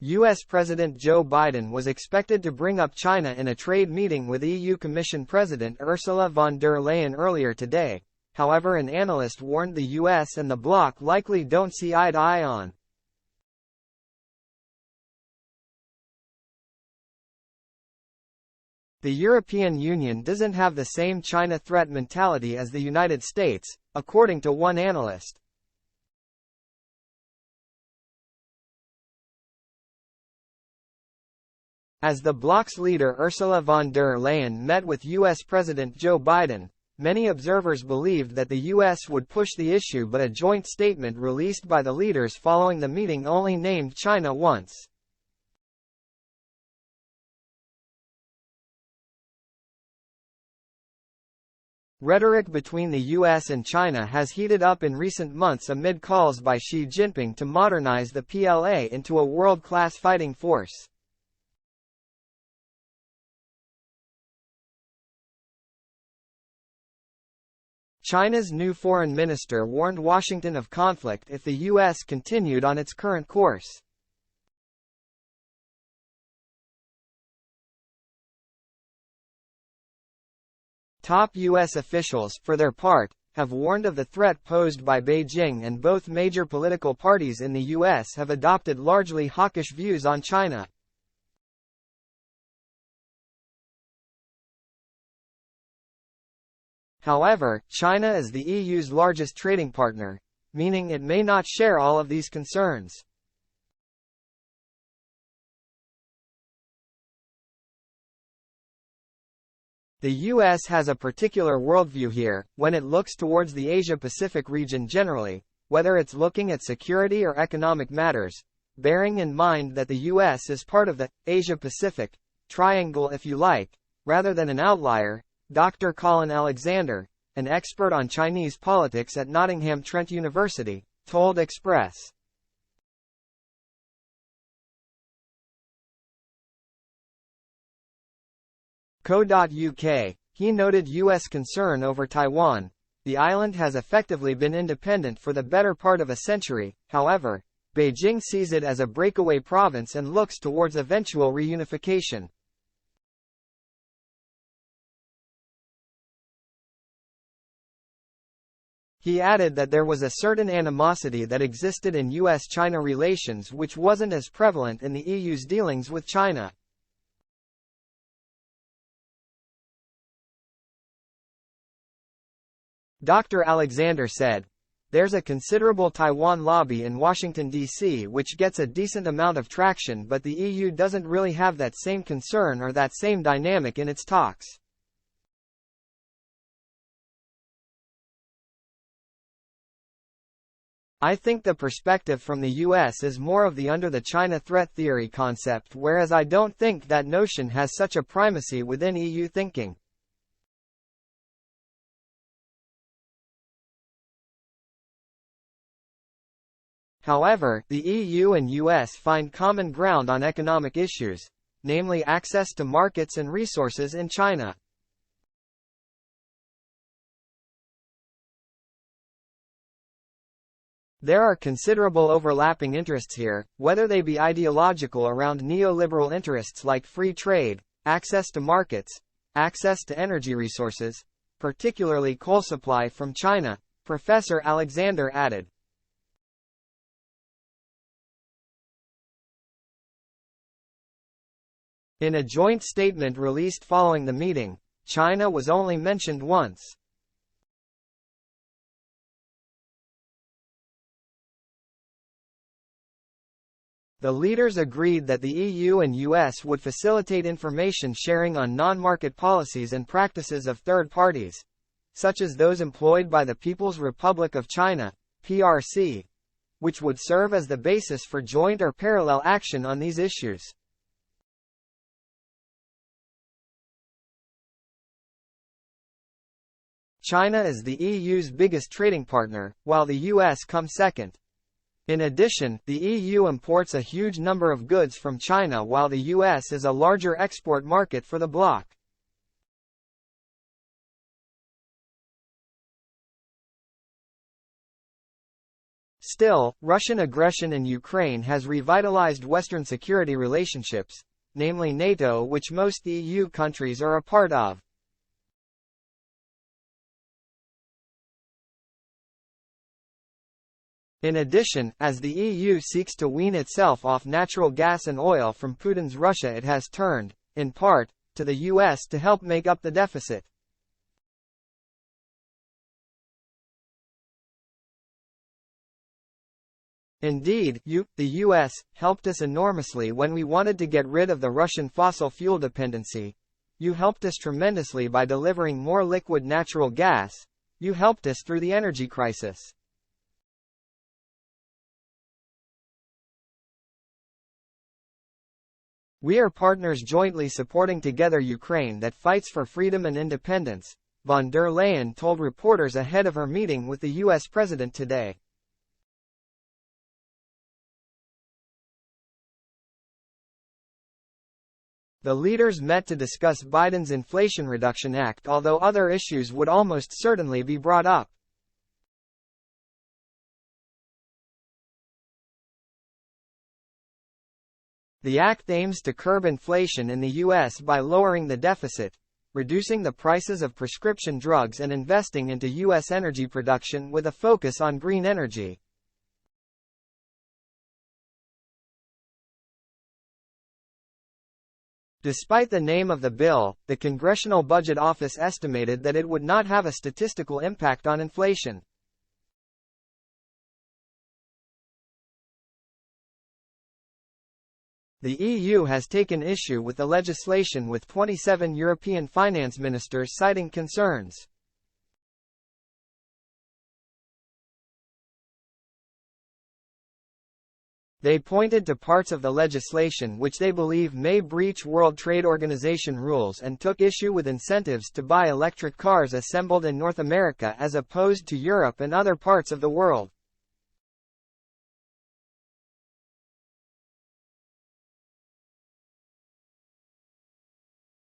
U.S. President Joe Biden was expected to bring up China in a trade meeting with EU Commission President Ursula von der Leyen earlier today. However, an analyst warned the U.S. and the bloc likely don't see eye to eye on the European Union doesn't have the same China threat mentality as the United States, according to one analyst. As the bloc's leader Ursula von der Leyen met with U.S. President Joe Biden, many observers believed that the U.S. would push the issue, but a joint statement released by the leaders following the meeting only named China once. Rhetoric between the U.S. and China has heated up in recent months amid calls by Xi Jinping to modernize the PLA into a world-class fighting force. China's new foreign minister warned Washington of conflict if the U.S. continued on its current course. Top U.S. officials, for their part, have warned of the threat posed by Beijing, and both major political parties in the U.S. have adopted largely hawkish views on China. However, China is the EU's largest trading partner, meaning it may not share all of these concerns. The U.S. has a particular worldview here, when it looks towards the Asia-Pacific region generally, whether it's looking at security or economic matters, bearing in mind that the U.S. is part of the Asia-Pacific triangle, if you like, rather than an outlier. Dr. Colin Alexander, an expert on Chinese politics at Nottingham Trent University, told Express. Co.uk, he noted U.S. concern over Taiwan. The island has effectively been independent for the better part of a century, however, Beijing sees it as a breakaway province and looks towards eventual reunification. He added that there was a certain animosity that existed in U.S.-China relations which wasn't as prevalent in the EU's dealings with China. Dr. Alexander said, "There's a considerable Taiwan lobby in Washington, D.C. which gets a decent amount of traction, but the EU doesn't really have that same concern or that same dynamic in its talks." I think the perspective from the U.S. is more of the under the China threat theory concept, whereas I don't think that notion has such a primacy within EU thinking. However, the EU and US find common ground on economic issues, namely access to markets and resources in China. There are considerable overlapping interests here, whether they be ideological around neoliberal interests like free trade, access to markets, access to energy resources, particularly coal supply from China, Professor Alexander added. In a joint statement released following the meeting, China was only mentioned once. The leaders agreed that the EU and US would facilitate information sharing on non-market policies and practices of third parties, such as those employed by the People's Republic of China, PRC, which would serve as the basis for joint or parallel action on these issues. China is the EU's biggest trading partner, while the US comes second. In addition, the EU imports a huge number of goods from China while the US is a larger export market for the bloc. Still, Russian aggression in Ukraine has revitalized Western security relationships, namely NATO, which most EU countries are a part of. In addition, as the EU seeks to wean itself off natural gas and oil from Putin's Russia, it has turned, in part, to the US to help make up the deficit. Indeed, the US, helped us enormously when we wanted to get rid of the Russian fossil fuel dependency. You helped us tremendously by delivering more liquid natural gas. You helped us through the energy crisis. We are partners jointly supporting together Ukraine that fights for freedom and independence, von der Leyen told reporters ahead of her meeting with the U.S. president today. The leaders met to discuss Biden's Inflation Reduction Act, although other issues would almost certainly be brought up. The act aims to curb inflation in the U.S. by lowering the deficit, reducing the prices of prescription drugs and investing into U.S. energy production with a focus on green energy. Despite the name of the bill, the Congressional Budget Office estimated that it would not have a statistical impact on inflation. The EU has taken issue with the legislation, with 27 European finance ministers citing concerns. They pointed to parts of the legislation which they believe may breach World Trade Organization rules and took issue with incentives to buy electric cars assembled in North America as opposed to Europe and other parts of the world.